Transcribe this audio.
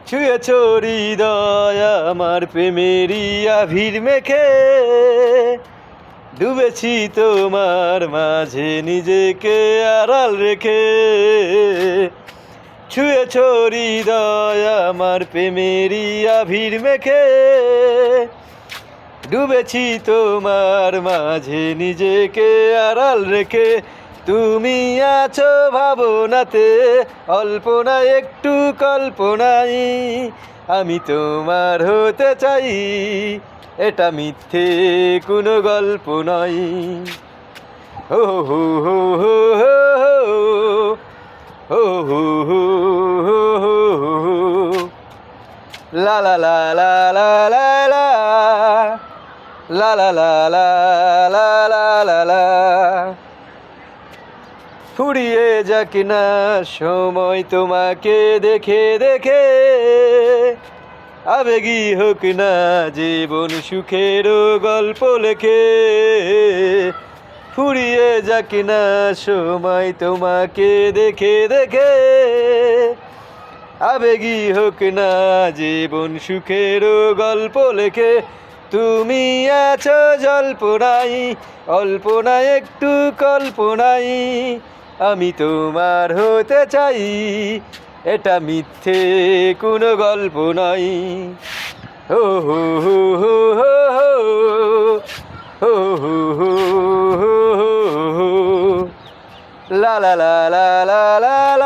ছুঁয়েছ হৃদয় আমার প্রেমেরই আভির মেখে, ডুবেছি তোমার মাঝে নিজেকে আড়াল রেখে। ছুঁয়েছ হৃদয় আমার প্রেমেরই আভির মেখে, ডুবেছি তোমার মাঝে নিজেকে আড়াল রেখে। তুমি আছো ভাবনাতে, অল্পনা একটু কল্পনাই, আমি তোমার হতে চাই, এটা মিথ্যে কোনো গল্প নয়। হো হো হো হো হো হো হো হো হো হো। লা লা লা লা লা লা লা লা লা লা লা লা লা লা লা। ফুরিয়ে যাক না সময় তোমাকে দেখে দেখে, আবেগী হোক না জীবন সুখেরও গল্প লেখে। ফুরিয়ে যাক না সময় তোমাকে দেখে দেখে, আবেগী হোক না জীবন সুখেরও গল্প লেখে। তুমি আছো জল্পনাই, অল্পনা একটু কল্পনাই, আমি তোমার হতে চাই, এটা মিথ্যে কোনো গল্প নয়। হো হো হো হো হো হো হো হো হো হো। লা লা লা লা লা লা।